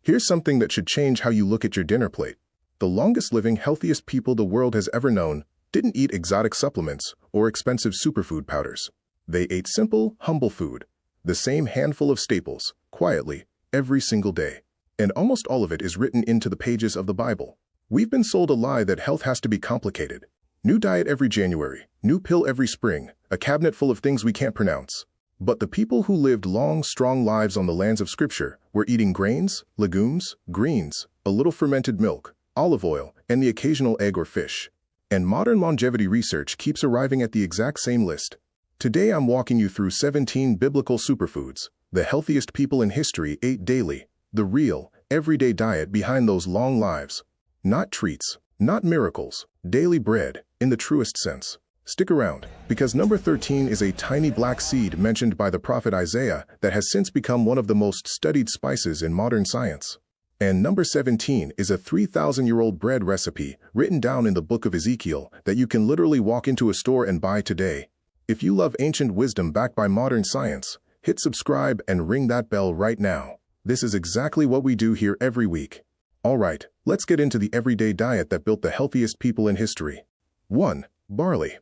Here's something that should change how you look at your dinner plate. The longest-living, healthiest people the world has ever known didn't eat exotic supplements or expensive superfood powders. They ate simple, humble food, the same handful of staples, quietly, every single day. And almost all of it is written into the pages of the Bible. We've been sold a lie that health has to be complicated. New diet every January, new pill every spring, a cabinet full of things we can't pronounce. But the people who lived long, strong lives on the lands of Scripture were eating grains, legumes, greens, a little fermented milk, olive oil, and the occasional egg or fish. And modern longevity research keeps arriving at the exact same list. Today I'm walking you through 17 biblical superfoods the healthiest people in history ate daily, the real, everyday diet behind those long lives. Not treats, not miracles, daily bread, in the truest sense. Stick around, because number 13 is a tiny black seed mentioned by the prophet Isaiah that has since become one of the most studied spices in modern science. And number 17 is a 3,000-year-old bread recipe written down in the book of Ezekiel that you can literally walk into a store and buy today. If you love ancient wisdom backed by modern science, hit subscribe and ring that bell right now. This is exactly what we do here every week. All right, let's get into the everyday diet that built the healthiest people in history. 1. Barley.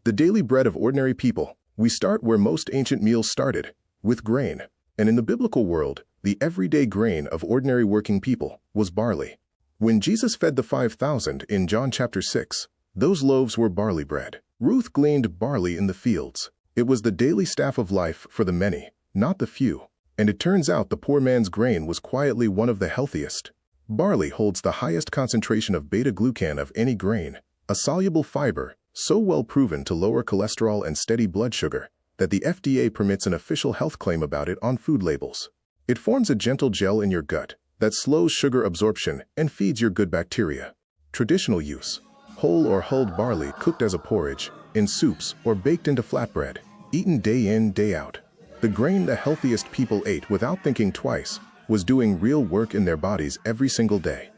The daily bread of ordinary people. We start where most ancient meals started, with grain. And in the biblical world, the everyday grain of ordinary working people was barley. When Jesus fed the 5,000 in John chapter 6, those loaves were barley bread. Ruth gleaned barley in the fields. It was the daily staff of life for the many, not the few. And it turns out the poor man's grain was quietly one of the healthiest. Barley holds the highest concentration of beta-glucan of any grain, a soluble fiber, so well proven to lower cholesterol and steady blood sugar that the FDA permits an official health claim about it on food labels. It forms a gentle gel in your gut that slows sugar absorption and feeds your good bacteria. Traditional use. Whole or hulled barley cooked as a porridge, in soups, or baked into flatbread, eaten day in, day out. The grain the healthiest people ate without thinking twice was doing real work in their bodies every single day.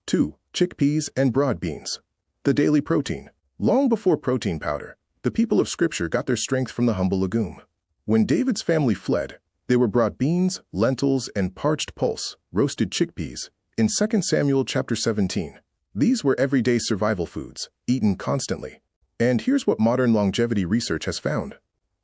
2. Chickpeas and broad beans. The daily protein. Long before protein powder, the people of Scripture got their strength from the humble legume. When David's family fled, they were brought beans, lentils, and parched pulse, roasted chickpeas, in 2 Samuel chapter 17. These were everyday survival foods, eaten constantly. And here's what modern longevity research has found.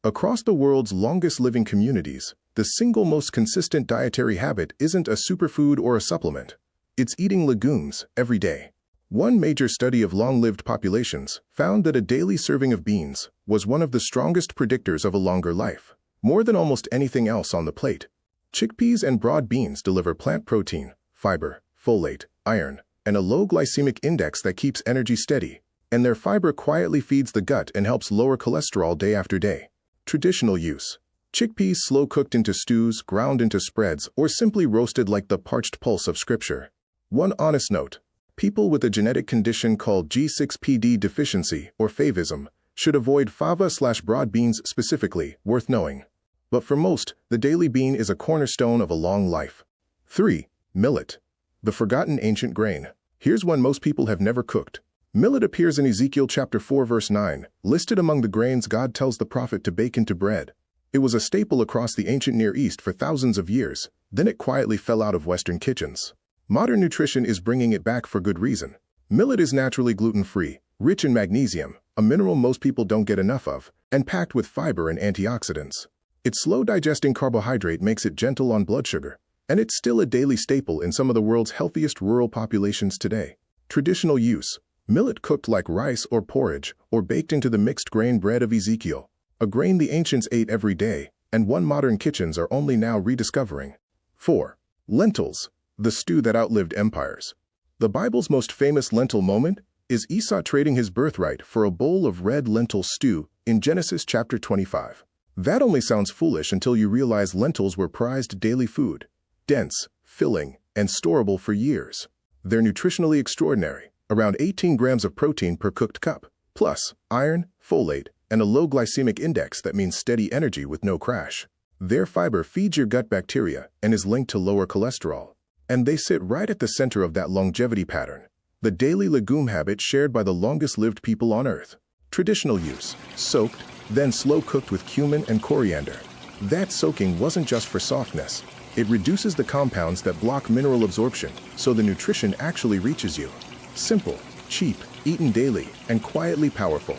Across the world's longest-living communities, the single most consistent dietary habit isn't a superfood or a supplement. It's eating legumes every day. One major study of long-lived populations found that a daily serving of beans was one of the strongest predictors of a longer life, more than almost anything else on the plate. Chickpeas and broad beans deliver plant protein, fiber, folate, iron, and a low glycemic index that keeps energy steady, and their fiber quietly feeds the gut and helps lower cholesterol day after day. Traditional use. Chickpeas slow-cooked into stews, ground into spreads, or simply roasted like the parched pulse of Scripture. One honest note. People with a genetic condition called G6PD deficiency or favism should avoid fava/broad beans specifically, worth knowing. But for most, the daily bean is a cornerstone of a long life. 3. Millet. The forgotten ancient grain. Here's one most people have never cooked. Millet appears in Ezekiel chapter 4 verse 9, listed among the grains God tells the prophet to bake into bread. It was a staple across the ancient Near East for thousands of years, then it quietly fell out of Western kitchens. Modern nutrition is bringing it back for good reason. Millet is naturally gluten-free, rich in magnesium, a mineral most people don't get enough of, and packed with fiber and antioxidants. Its slow-digesting carbohydrate makes it gentle on blood sugar, and it's still a daily staple in some of the world's healthiest rural populations today. Traditional use. Millet cooked like rice or porridge, or baked into the mixed grain bread of Ezekiel, a grain the ancients ate every day, and one modern kitchens are only now rediscovering. 4. Lentils. The stew that outlived empires. The Bible's most famous lentil moment is Esau trading his birthright for a bowl of red lentil stew in Genesis chapter 25. That only sounds foolish until you realize lentils were prized daily food, dense, filling, and storable for years. They're nutritionally extraordinary, around 18 grams of protein per cooked cup, plus iron, folate, and a low glycemic index that means steady energy with no crash. Their fiber feeds your gut bacteria and is linked to lower cholesterol. And they sit right at the center of that longevity pattern, the daily legume habit shared by the longest-lived people on Earth. Traditional use. Soaked, then slow-cooked with cumin and coriander. That soaking wasn't just for softness. It reduces the compounds that block mineral absorption, so the nutrition actually reaches you. Simple, cheap, eaten daily, and quietly powerful.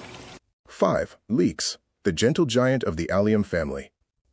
5. Leeks, the gentle giant of the allium family.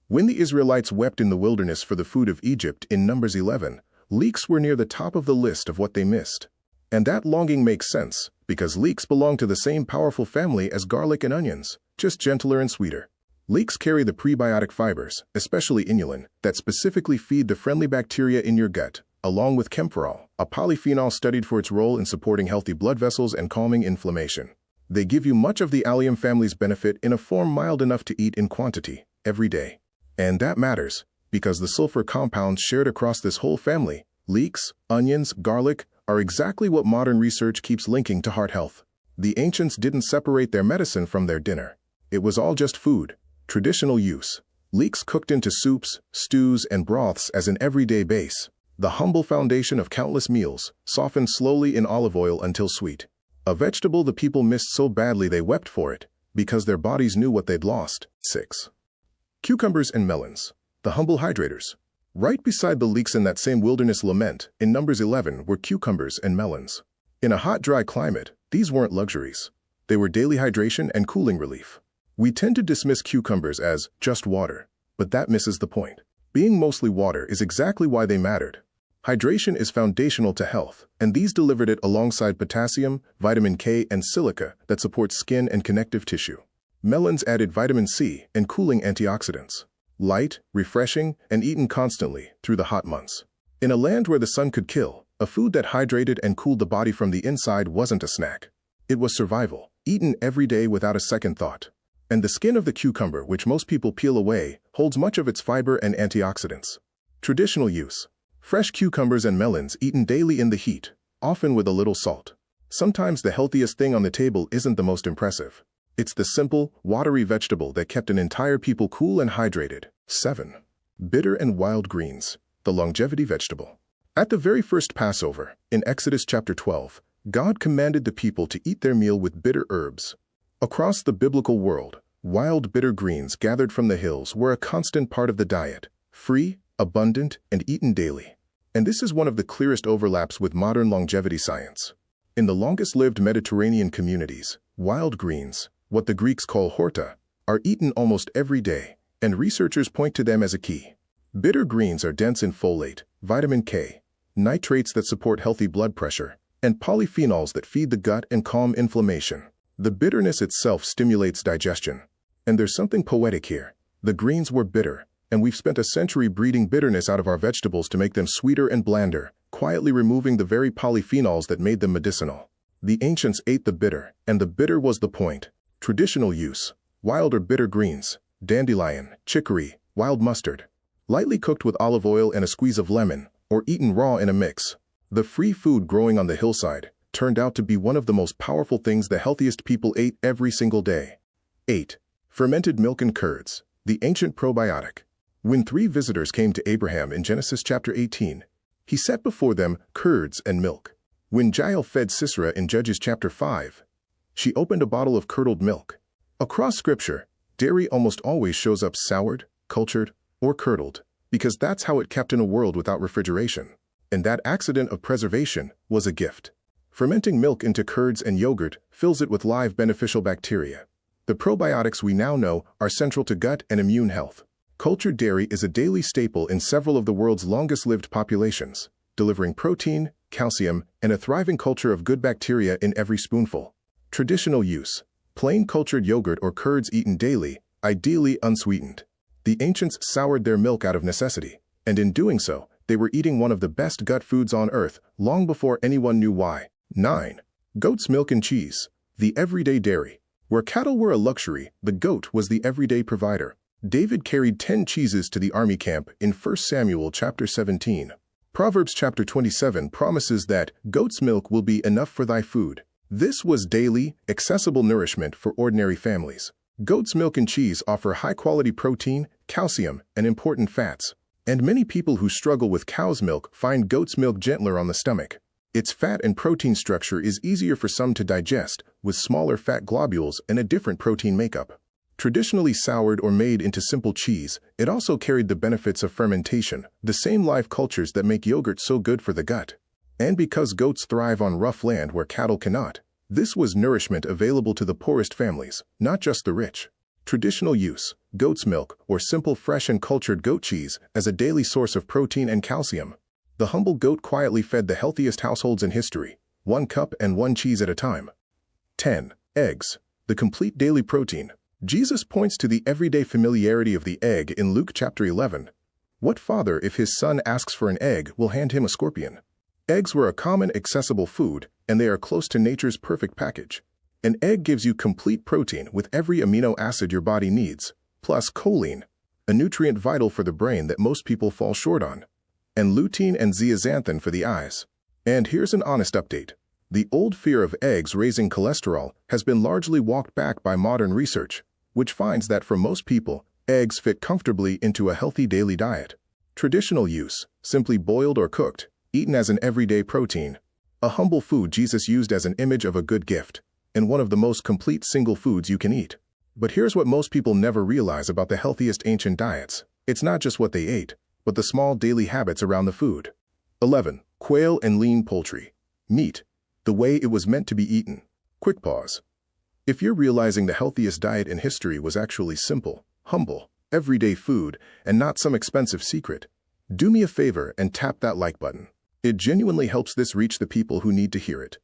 When the Israelites wept in the wilderness for the food of Egypt in Numbers 11, leeks were near the top of the list of what they missed. And that longing makes sense, because leeks belong to the same powerful family as garlic and onions, just gentler and sweeter. Leeks carry the prebiotic fibers, especially inulin, that specifically feed the friendly bacteria in your gut, along with camphorol, a polyphenol studied for its role in supporting healthy blood vessels and calming inflammation. They give you much of the allium family's benefit in a form mild enough to eat in quantity, every day. And that matters, because the sulfur compounds shared across this whole family, leeks, onions, garlic, are exactly what modern research keeps linking to heart health. The ancients didn't separate their medicine from their dinner. It was all just food. Traditional use. Leeks cooked into soups, stews, and broths as an everyday base. The humble foundation of countless meals, softened slowly in olive oil until sweet. A vegetable the people missed so badly they wept for it, because their bodies knew what they'd lost. 6. Cucumbers and melons, the humble hydrators. Right beside the leeks in that same wilderness lament, in Numbers 11, were cucumbers and melons. In a hot, dry climate, these weren't luxuries. They were daily hydration and cooling relief. We tend to dismiss cucumbers as just water, but that misses the point. Being mostly water is exactly why they mattered. Hydration is foundational to health, and these delivered it alongside potassium, vitamin K, and silica that support skin and connective tissue. Melons added vitamin C and cooling antioxidants. Light, refreshing, and eaten constantly through the hot months. In a land where the sun could kill, a food that hydrated and cooled the body from the inside wasn't a snack. It was survival, eaten every day without a second thought. And the skin of the cucumber, which most people peel away, holds much of its fiber and antioxidants. Traditional use. Fresh cucumbers and melons eaten daily in the heat, often with a little salt. Sometimes the healthiest thing on the table isn't the most impressive. It's the simple, watery vegetable that kept an entire people cool and hydrated. 7. Bitter and wild greens, the longevity vegetable. At the very first Passover, in Exodus chapter 12, God commanded the people to eat their meal with bitter herbs. Across the biblical world, wild bitter greens gathered from the hills were a constant part of the diet, free, abundant, and eaten daily. And this is one of the clearest overlaps with modern longevity science. In the longest-lived Mediterranean communities, wild greens, what the Greeks call horta, are eaten almost every day, and researchers point to them as a key. Bitter greens are dense in folate, vitamin K, nitrates that support healthy blood pressure, and polyphenols that feed the gut and calm inflammation. The bitterness itself stimulates digestion. And there's something poetic here. The greens were bitter, and we've spent a century breeding bitterness out of our vegetables to make them sweeter and blander, quietly removing the very polyphenols that made them medicinal. The ancients ate the bitter, and the bitter was the point. Traditional use. Wild or bitter greens, dandelion, chicory, wild mustard. Lightly cooked with olive oil and a squeeze of lemon, or eaten raw in a mix. The free food growing on the hillside turned out to be one of the most powerful things the healthiest people ate every single day. 8. Fermented milk and curds, the ancient probiotic. When 3 visitors came to Abraham in Genesis chapter 18, he set before them curds and milk. When Jael fed Sisera in Judges chapter 5, she opened a bottle of curdled milk. Across Scripture, dairy almost always shows up soured, cultured, or curdled, because that's how it kept in a world without refrigeration. And that accident of preservation was a gift. Fermenting milk into curds and yogurt fills it with live beneficial bacteria. The probiotics we now know are central to gut and immune health. Cultured dairy is a daily staple in several of the world's longest-lived populations, delivering protein, calcium, and a thriving culture of good bacteria in every spoonful. Traditional use. Plain cultured yogurt or curds eaten daily, ideally unsweetened. The ancients soured their milk out of necessity, and in doing so, they were eating one of the best gut foods on earth long before anyone knew why. 9. Goat's milk and cheese, the everyday dairy. Where cattle were a luxury, the goat was the everyday provider. David carried 10 cheeses to the army camp in 1 Samuel chapter 17. Proverbs chapter 27 promises that goat's milk will be enough for thy food. This was daily, accessible nourishment for ordinary families. Goat's milk and cheese offer high-quality protein, calcium, and important fats. And many people who struggle with cow's milk find goat's milk gentler on the stomach. Its fat and protein structure is easier for some to digest, with smaller fat globules and a different protein makeup. Traditionally soured or made into simple cheese, it also carried the benefits of fermentation, the same live cultures that make yogurt so good for the gut. And because goats thrive on rough land where cattle cannot, this was nourishment available to the poorest families, not just the rich. Traditional use: goat's milk or simple fresh and cultured goat cheese as a daily source of protein and calcium. The humble goat quietly fed the healthiest households in history, 1 cup and 1 cheese at a time. 10. Eggs, the complete daily protein. Jesus points to the everyday familiarity of the egg in Luke chapter 11. What father, if his son asks for an egg, will hand him a scorpion? Eggs were a common, accessible food, and they are close to nature's perfect package. An egg gives you complete protein with every amino acid your body needs, plus choline, a nutrient vital for the brain that most people fall short on, and lutein and zeaxanthin for the eyes. And here's an honest update. The old fear of eggs raising cholesterol has been largely walked back by modern research, which finds that for most people, eggs fit comfortably into a healthy daily diet. Traditional use: simply boiled or cooked, eaten as an everyday protein. A humble food Jesus used as an image of a good gift, and one of the most complete single foods you can eat. But here's what most people never realize about the healthiest ancient diets. It's not just what they ate, but the small daily habits around the food. 11. Quail and lean poultry. Meat, the way it was meant to be eaten. Quick pause. If you're realizing the healthiest diet in history was actually simple, humble, everyday food, and not some expensive secret, do me a favor and tap that like button. It genuinely helps this reach the people who need to hear it.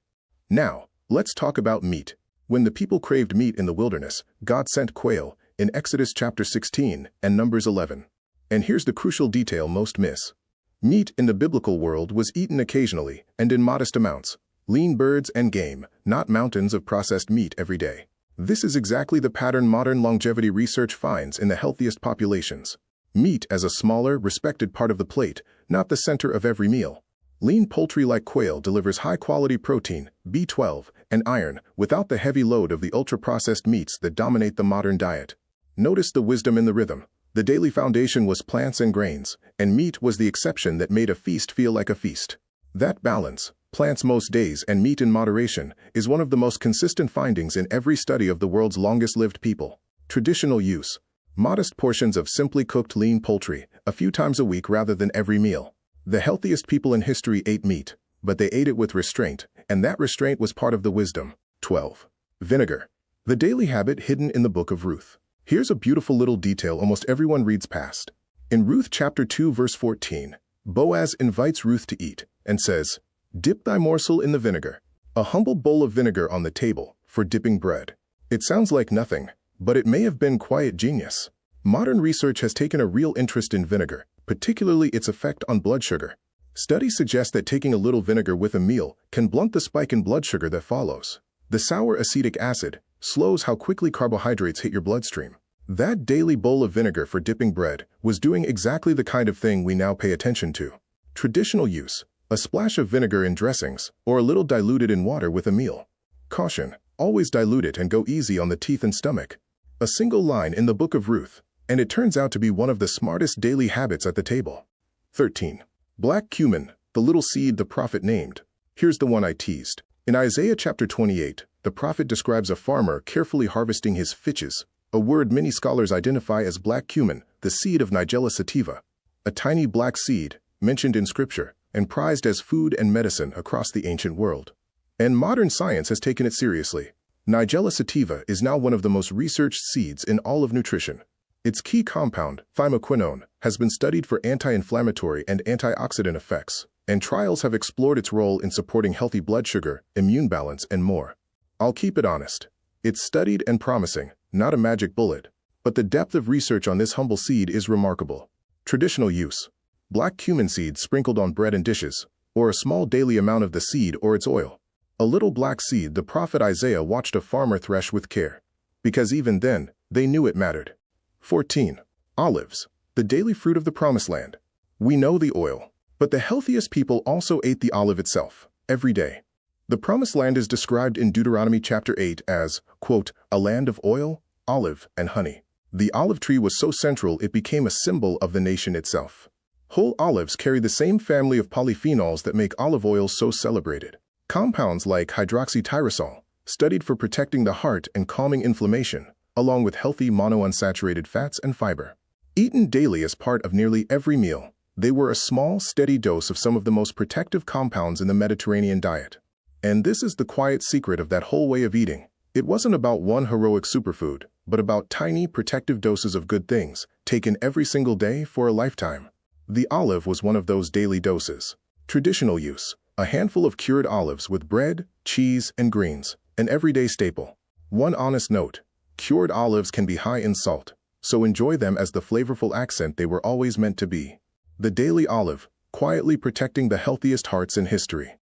Now, let's talk about meat. When the people craved meat in the wilderness, God sent quail in Exodus chapter 16 and Numbers 11. And here's the crucial detail most miss. Meat in the biblical world was eaten occasionally and in modest amounts. Lean birds and game, not mountains of processed meat every day. This is exactly the pattern modern longevity research finds in the healthiest populations. Meat as a smaller, respected part of the plate, not the center of every meal. Lean poultry like quail delivers high-quality protein, B12, and iron without the heavy load of the ultra-processed meats that dominate the modern diet. Notice the wisdom in the rhythm. The daily foundation was plants and grains, and meat was the exception that made a feast feel like a feast. That balance, plants most days and meat in moderation, is one of the most consistent findings in every study of the world's longest-lived people. Traditional use: modest portions of simply cooked lean poultry, a few times a week rather than every meal. The healthiest people in history ate meat, but they ate it with restraint, and that restraint was part of the wisdom. 12. Vinegar, the daily habit hidden in the book of Ruth. Here's a beautiful little detail almost everyone reads past. In Ruth chapter 2 verse 14, Boaz invites Ruth to eat and says, "Dip thy morsel in the vinegar." A humble bowl of vinegar on the table for dipping bread. It sounds like nothing, but it may have been quiet genius. Modern research has taken a real interest in vinegar, particularly its effect on blood sugar. Studies suggest that taking a little vinegar with a meal can blunt the spike in blood sugar that follows. The sour acetic acid slows how quickly carbohydrates hit your bloodstream. That daily bowl of vinegar for dipping bread was doing exactly the kind of thing we now pay attention to. Traditional use: a splash of vinegar in dressings, or a little diluted in water with a meal. Caution: always dilute it and go easy on the teeth and stomach. A single line in the book of Ruth, and it turns out to be one of the smartest daily habits at the table. 13. Black cumin, the little seed the prophet named. Here's the one I teased. In Isaiah chapter 28, the prophet describes a farmer carefully harvesting his fitches, a word many scholars identify as black cumin, the seed of Nigella sativa. A tiny black seed, mentioned in scripture, and prized as food and medicine across the ancient world. And modern science has taken it seriously. Nigella sativa is now one of the most researched seeds in all of nutrition. Its key compound, thymoquinone, has been studied for anti-inflammatory and antioxidant effects, and trials have explored its role in supporting healthy blood sugar, immune balance, and more. I'll keep it honest. It's studied and promising, not a magic bullet, but the depth of research on this humble seed is remarkable. Traditional use: black cumin seeds sprinkled on bread and dishes, or a small daily amount of the seed or its oil. A little black seed the prophet Isaiah watched a farmer thresh with care, because even then, they knew it mattered. 14. Olives, the daily fruit of the Promised Land. We know the oil, but the healthiest people also ate the olive itself, every day. The Promised Land is described in Deuteronomy chapter 8 as, quote, "a land of oil, olive, and honey." The olive tree was so central it became a symbol of the nation itself. Whole olives carry the same family of polyphenols that make olive oil so celebrated. Compounds like hydroxytyrosol, studied for protecting the heart and calming inflammation, along with healthy monounsaturated fats and fiber. Eaten daily as part of nearly every meal, they were a small, steady dose of some of the most protective compounds in the Mediterranean diet. And this is the quiet secret of that whole way of eating. It wasn't about one heroic superfood, but about tiny, protective doses of good things, taken every single day for a lifetime. The olive was one of those daily doses. Traditional use: a handful of cured olives with bread, cheese, and greens, an everyday staple. One honest note: cured olives can be high in salt, so enjoy them as the flavorful accent they were always meant to be. The daily olive, quietly protecting the healthiest hearts in history.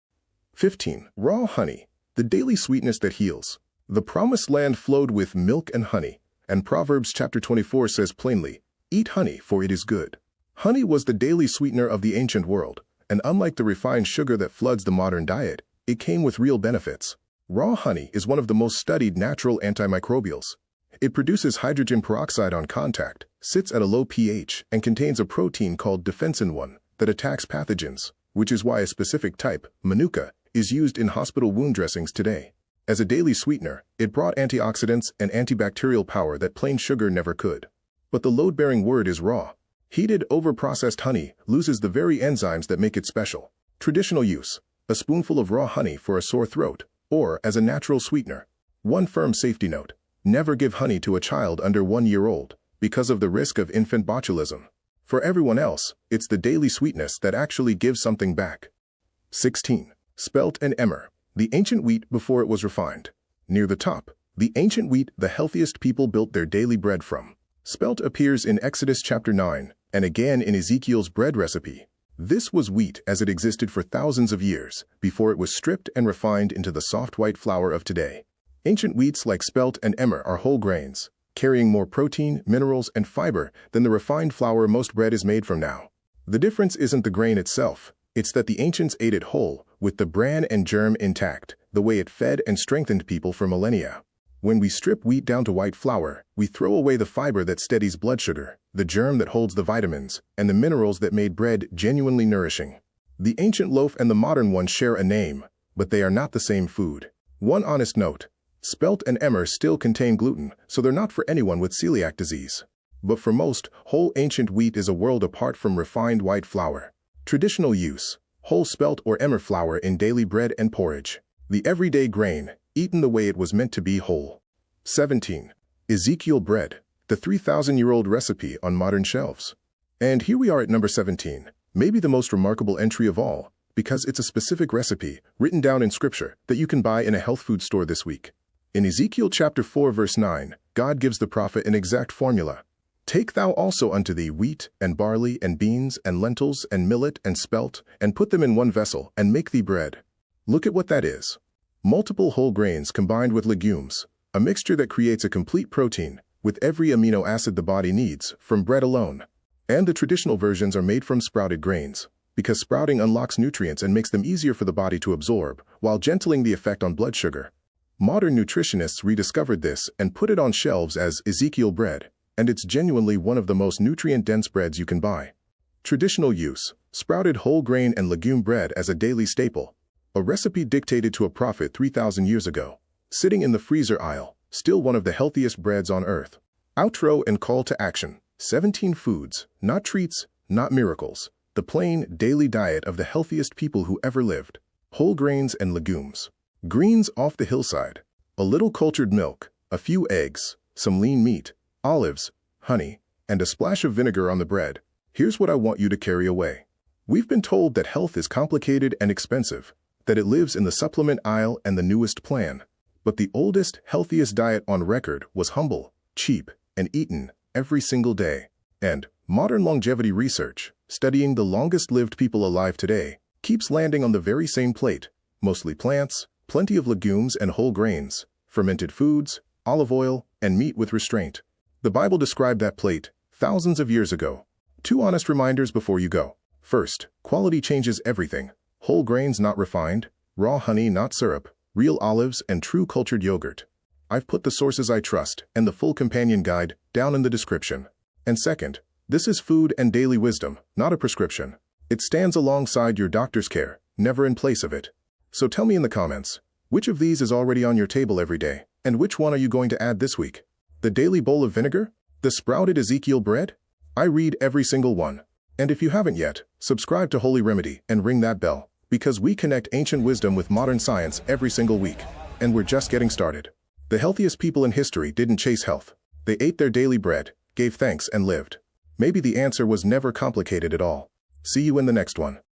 15. Raw honey, the daily sweetness that heals. The promised land flowed with milk and honey, and Proverbs chapter 24 says plainly, "Eat honey, for it is good." Honey was the daily sweetener of the ancient world, and unlike the refined sugar that floods the modern diet, it came with real benefits. Raw honey is one of the most studied natural antimicrobials. It produces hydrogen peroxide on contact, sits at a low pH, and contains a protein called defensin-1 that attacks pathogens, which is why a specific type, manuka, is used in hospital wound dressings today. As a daily sweetener, it brought antioxidants and antibacterial power that plain sugar never could. But the load-bearing word is raw. Heated, over-processed honey loses the very enzymes that make it special. Traditional use: a spoonful of raw honey for a sore throat, or as a natural sweetener. One firm safety note: never give honey to a child under 1 year old, because of the risk of infant botulism. For everyone else, it's the daily sweetness that actually gives something back. 16. Spelt and emmer, the ancient wheat before it was refined. Near the top, the ancient wheat the healthiest people built their daily bread from. Spelt appears in Exodus chapter 9, and again in Ezekiel's bread recipe. This was wheat as it existed for thousands of years, before it was stripped and refined into the soft white flour of today. Ancient wheats like spelt and emmer are whole grains, carrying more protein, minerals, and fiber than the refined flour most bread is made from now. The difference isn't the grain itself, it's that the ancients ate it whole, with the bran and germ intact, the way it fed and strengthened people for millennia. When we strip wheat down to white flour, we throw away the fiber that steadies blood sugar, the germ that holds the vitamins, and the minerals that made bread genuinely nourishing. The ancient loaf and the modern one share a name, but they are not the same food. One honest note: spelt and emmer still contain gluten, so they're not for anyone with celiac disease. But for most, whole ancient wheat is a world apart from refined white flour. Traditional use: whole spelt or emmer flour in daily bread and porridge. The everyday grain, eaten the way it was meant to be, whole. 17. Ezekiel bread, the 3,000-year-old recipe on modern shelves. And here we are at number 17, maybe the most remarkable entry of all, because it's a specific recipe, written down in Scripture, that you can buy in a health food store this week. In Ezekiel chapter 4 verse 9, God gives the prophet an exact formula. "Take thou also unto thee wheat, and barley, and beans, and lentils, and millet, and spelt, and put them in one vessel, and make thee bread." Look at what that is. Multiple whole grains combined with legumes, a mixture that creates a complete protein, with every amino acid the body needs, from bread alone. And the traditional versions are made from sprouted grains, because sprouting unlocks nutrients and makes them easier for the body to absorb, while gentling the effect on blood sugar. Modern nutritionists rediscovered this and put it on shelves as Ezekiel bread, and it's genuinely one of the most nutrient-dense breads you can buy. Traditional use: sprouted whole grain and legume bread as a daily staple. A recipe dictated to a prophet 3,000 years ago. Sitting in the freezer aisle, still one of the healthiest breads on earth. Outro and call to action: 17 foods, not treats, not miracles. The plain, daily diet of the healthiest people who ever lived. Whole grains and legumes. Greens off the hillside. A little cultured milk, a few eggs, some lean meat, olives, honey, and a splash of vinegar on the bread. Here's what I want you to carry away. We've been told that health is complicated and expensive, that it lives in the supplement aisle and the newest plan. But the oldest, healthiest diet on record was humble, cheap, and eaten every single day. And modern longevity research, studying the longest-lived people alive today, keeps landing on the very same plate: mostly plants, plenty of legumes and whole grains, fermented foods, olive oil, and meat with restraint. The Bible described that plate thousands of years ago. 2 honest reminders before you go. First, quality changes everything. Whole grains not refined, raw honey not syrup, real olives and true cultured yogurt. I've put the sources I trust and the full companion guide down in the description. And second, this is food and daily wisdom, not a prescription. It stands alongside your doctor's care, never in place of it. So tell me in the comments, which of these is already on your table every day, and which one are you going to add this week? The daily bowl of vinegar? The sprouted Ezekiel bread? I read every single one. And if you haven't yet, subscribe to Holy Remedy and ring that bell, because we connect ancient wisdom with modern science every single week. And we're just getting started. The healthiest people in history didn't chase health. They ate their daily bread, gave thanks, and lived. Maybe the answer was never complicated at all. See you in the next one.